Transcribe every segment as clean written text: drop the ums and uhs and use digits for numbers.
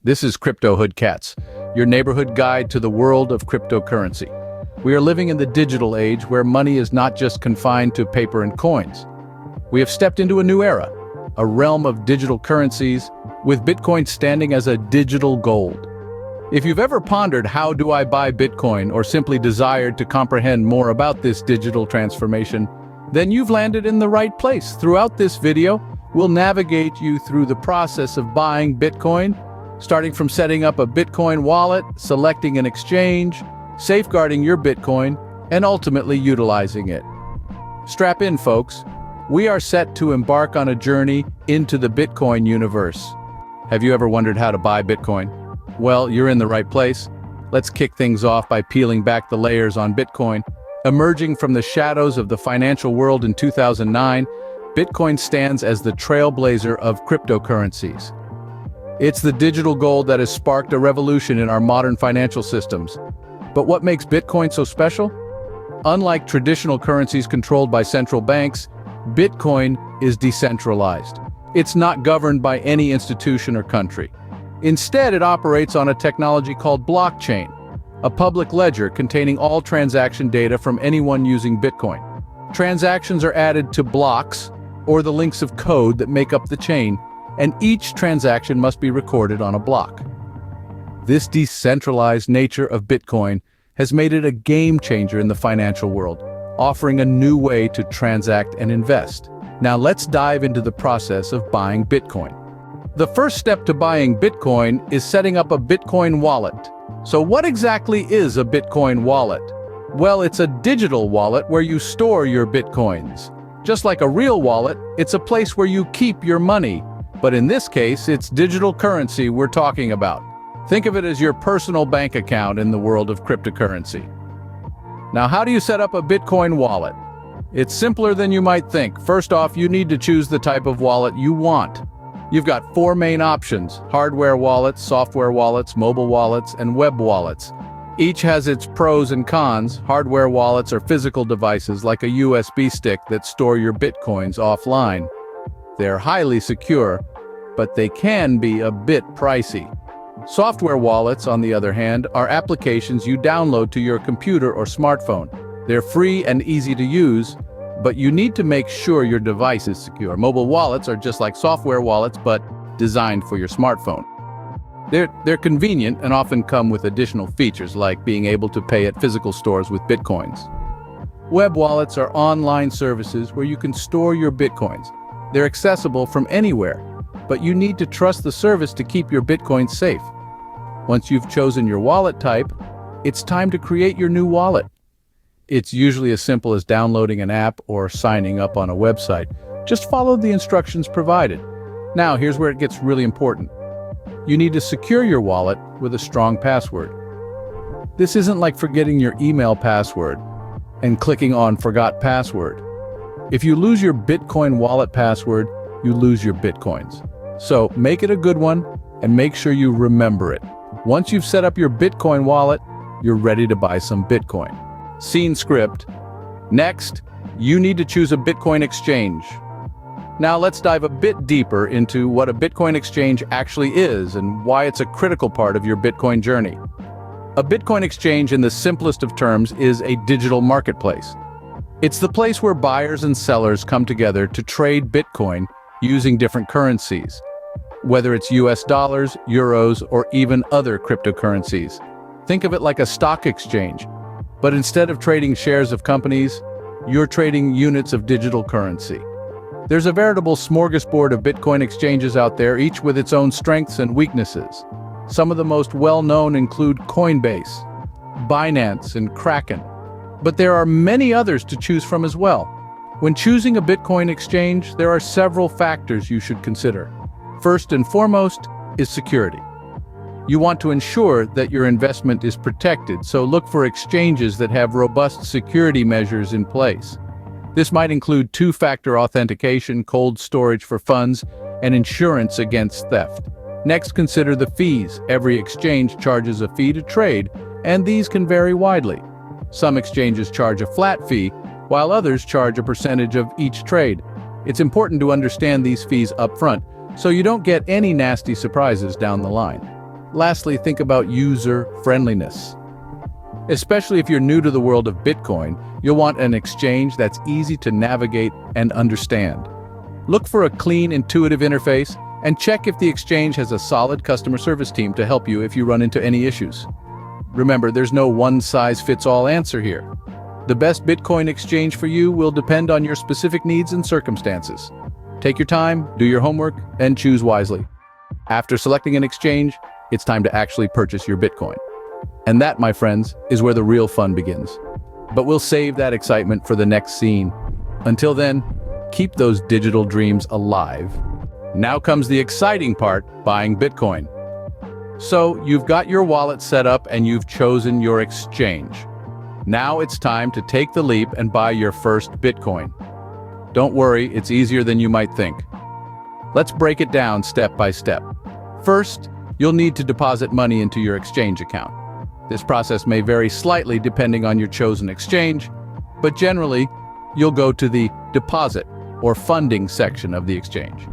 This is Crypto Hood Katz, your neighborhood guide to the world of cryptocurrency. We are living in the digital age where money is not just confined to paper and coins. We have stepped into a new era, a realm of digital currencies, with Bitcoin standing as a digital gold. If you've ever pondered how do I buy Bitcoin or simply desired to comprehend more about this digital transformation, then you've landed in the right place. Throughout this video, we'll navigate you through the process of buying Bitcoin, starting from setting up a Bitcoin wallet, selecting an exchange, safeguarding your Bitcoin, and ultimately utilizing it. Strap in, folks. We are set to embark on a journey into the Bitcoin universe. Have you ever wondered how to buy Bitcoin? Well, you're in the right place. Let's kick things off by peeling back the layers on Bitcoin. Emerging from the shadows of the financial world in 2009, Bitcoin stands as the trailblazer of cryptocurrencies. It's the digital gold that has sparked a revolution in our modern financial systems. But what makes Bitcoin so special? Unlike traditional currencies controlled by central banks, Bitcoin is decentralized. It's not governed by any institution or country. Instead, it operates on a technology called blockchain, a public ledger containing all transaction data from anyone using Bitcoin. Transactions are added to blocks, or the links of code that make up the chain, and each transaction must be recorded on a block. This decentralized nature of Bitcoin has made it a game changer in the financial world, offering a new way to transact and invest. Now let's dive into the process of buying Bitcoin. The first step to buying Bitcoin is setting up a Bitcoin wallet. So what exactly is a Bitcoin wallet? Well, it's a digital wallet where you store your Bitcoins. Just like a real wallet, it's a place where you keep your money. But in this case, it's digital currency we're talking about. Think of it as your personal bank account in the world of cryptocurrency. Now, how do you set up a Bitcoin wallet? It's simpler than you might think. First off, you need to choose the type of wallet you want. You've got four main options: hardware wallets, software wallets, mobile wallets, and web wallets. Each has its pros and cons. Hardware wallets are physical devices like a USB stick that store your Bitcoins offline. They're highly secure, but they can be a bit pricey. Software wallets, on the other hand, are applications you download to your computer or smartphone. They're free and easy to use, but you need to make sure your device is secure. Mobile wallets are just like software wallets, but designed for your smartphone. They're convenient and often come with additional features like being able to pay at physical stores with Bitcoins. Web wallets are online services where you can store your Bitcoins. They're accessible from anywhere, but you need to trust the service to keep your Bitcoins safe. Once you've chosen your wallet type, it's time to create your new wallet. It's usually as simple as downloading an app or signing up on a website. Just follow the instructions provided. Now, here's where it gets really important. You need to secure your wallet with a strong password. This isn't like forgetting your email password and clicking on Forgot Password. If you lose your Bitcoin wallet password, you lose your Bitcoins. So make it a good one and make sure you remember it. Once you've set up your Bitcoin wallet, you're ready to buy some Bitcoin. Scene script. Next, you need to choose a Bitcoin exchange. Now let's dive a bit deeper into what a Bitcoin exchange actually is and why it's a critical part of your Bitcoin journey. A Bitcoin exchange, in the simplest of terms, is a digital marketplace. It's the place where buyers and sellers come together to trade Bitcoin using different currencies, whether it's US dollars, euros, or even other cryptocurrencies. Think of it like a stock exchange, but instead of trading shares of companies, you're trading units of digital currency. There's a veritable smorgasbord of Bitcoin exchanges out there, each with its own strengths and weaknesses. Some of the most well-known include Coinbase, Binance, and Kraken. But there are many others to choose from as well. When choosing a Bitcoin exchange, there are several factors you should consider. First and foremost is security. You want to ensure that your investment is protected, so look for exchanges that have robust security measures in place. This might include two-factor authentication, cold storage for funds, and insurance against theft. Next, consider the fees. Every exchange charges a fee to trade, and these can vary widely. Some exchanges charge a flat fee, while others charge a percentage of each trade. It's important to understand these fees up front, so you don't get any nasty surprises down the line. Lastly, think about user friendliness. Especially if you're new to the world of Bitcoin, you'll want an exchange that's easy to navigate and understand. Look for a clean, intuitive interface and check if the exchange has a solid customer service team to help you if you run into any issues. Remember, there's no one-size-fits-all answer here. The best Bitcoin exchange for you will depend on your specific needs and circumstances. Take your time, do your homework, and choose wisely. After selecting an exchange, it's time to actually purchase your Bitcoin. And that, my friends, is where the real fun begins. But we'll save that excitement for the next scene. Until then, keep those digital dreams alive. Now comes the exciting part, buying Bitcoin. So, you've got your wallet set up and you've chosen your exchange. Now it's time to take the leap and buy your first Bitcoin. Don't worry, it's easier than you might think. Let's break it down step by step. First, you'll need to deposit money into your exchange account. This process may vary slightly depending on your chosen exchange, but generally, you'll go to the deposit or funding section of the exchange.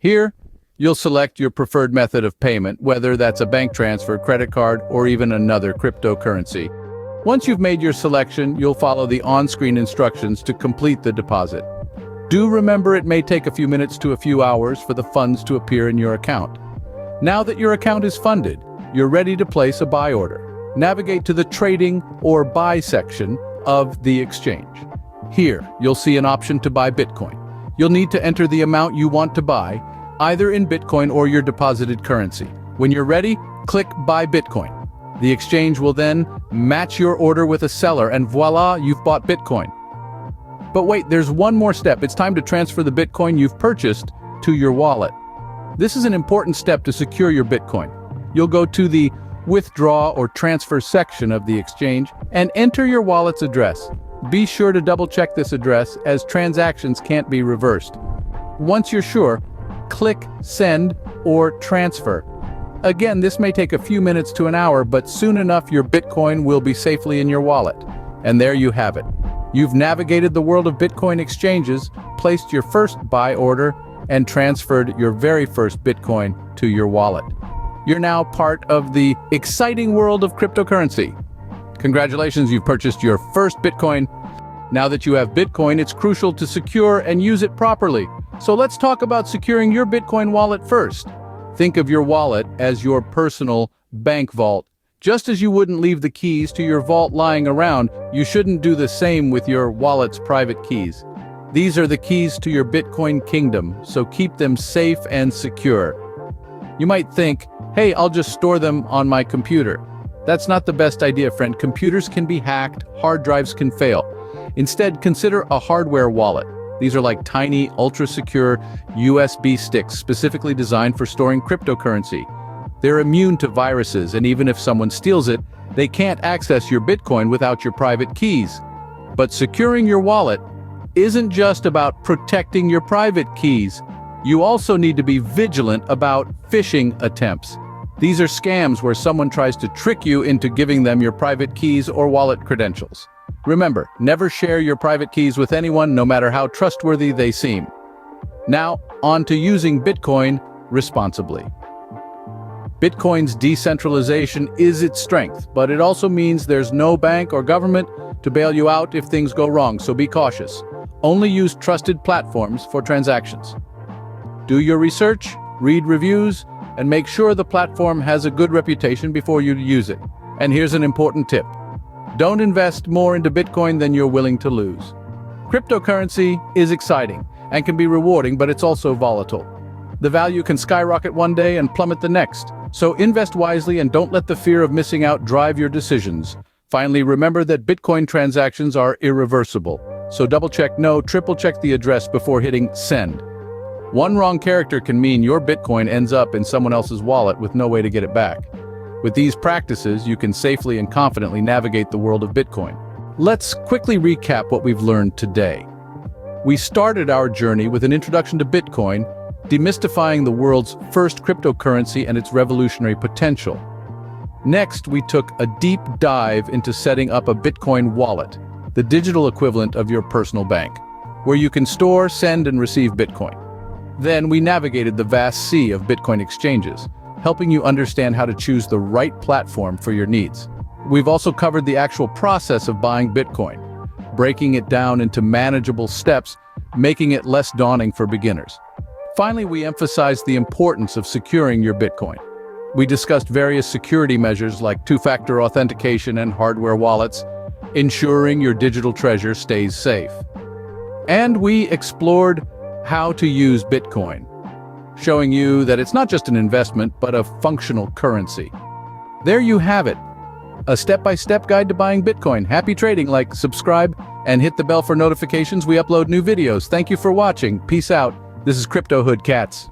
Here, you'll select your preferred method of payment, whether that's a bank transfer, credit card, or even another cryptocurrency. Once you've made your selection, you'll follow the on-screen instructions to complete the deposit. Do remember it may take a few minutes to a few hours for the funds to appear in your account. Now that your account is funded, you're ready to place a buy order. Navigate to the trading or buy section of the exchange. Here, you'll see an option to buy Bitcoin. You'll need to enter the amount you want to buy, either in Bitcoin or your deposited currency. When you're ready, click Buy Bitcoin. The exchange will then match your order with a seller, and voila, you've bought Bitcoin. But wait, there's one more step. It's time to transfer the Bitcoin you've purchased to your wallet. This is an important step to secure your Bitcoin. You'll go to the withdraw or transfer section of the exchange and enter your wallet's address. Be sure to double-check this address, as transactions can't be reversed. Once you're sure, click Send or Transfer. Again, this may take a few minutes to an hour, but soon enough your Bitcoin will be safely in your wallet. And there you have it. You've navigated the world of Bitcoin exchanges, placed your first buy order, and transferred your very first Bitcoin to your wallet. You're now part of the exciting world of cryptocurrency. Congratulations, you've purchased your first Bitcoin. Now that you have Bitcoin, it's crucial to secure and use it properly. So let's talk about securing your Bitcoin wallet first. Think of your wallet as your personal bank vault. Just as you wouldn't leave the keys to your vault lying around, you shouldn't do the same with your wallet's private keys. These are the keys to your Bitcoin kingdom, so keep them safe and secure. You might think, hey, I'll just store them on my computer. That's not the best idea, friend. Computers can be hacked, hard drives can fail. Instead, consider a hardware wallet. These are like tiny, ultra-secure USB sticks specifically designed for storing cryptocurrency. They're immune to viruses, and even if someone steals it, they can't access your Bitcoin without your private keys. But securing your wallet isn't just about protecting your private keys. You also need to be vigilant about phishing attempts. These are scams where someone tries to trick you into giving them your private keys or wallet credentials. Remember, never share your private keys with anyone, no matter how trustworthy they seem. Now, on to using Bitcoin responsibly. Bitcoin's decentralization is its strength, but it also means there's no bank or government to bail you out if things go wrong, so be cautious. Only use trusted platforms for transactions. Do your research, read reviews, and make sure the platform has a good reputation before you use it. And here's an important tip. Don't invest more into Bitcoin than you're willing to lose. Cryptocurrency is exciting and can be rewarding, but it's also volatile. The value can skyrocket one day and plummet the next. So invest wisely and don't let the fear of missing out drive your decisions. Finally, remember that Bitcoin transactions are irreversible. So double-check, no, triple-check the address before hitting send. One wrong character can mean your Bitcoin ends up in someone else's wallet with no way to get it back. With these practices, you can safely and confidently navigate the world of Bitcoin. Let's quickly recap what we've learned today. We started our journey with an introduction to Bitcoin, demystifying the world's first cryptocurrency and its revolutionary potential. Next, we took a deep dive into setting up a Bitcoin wallet, the digital equivalent of your personal bank, where you can store, send, and receive Bitcoin. Then we navigated the vast sea of Bitcoin exchanges, helping you understand how to choose the right platform for your needs. We've also covered the actual process of buying Bitcoin, breaking it down into manageable steps, making it less daunting for beginners. Finally, we emphasized the importance of securing your Bitcoin. We discussed various security measures like two-factor authentication and hardware wallets, ensuring your digital treasure stays safe. And we explored how to use Bitcoin, showing you that it's not just an investment, but a functional currency. There you have it, a step-by-step guide to buying Bitcoin. Happy trading, like, subscribe, and hit the bell for notifications. We upload new videos. Thank you for watching. Peace out. This is Crypto Hood Katz.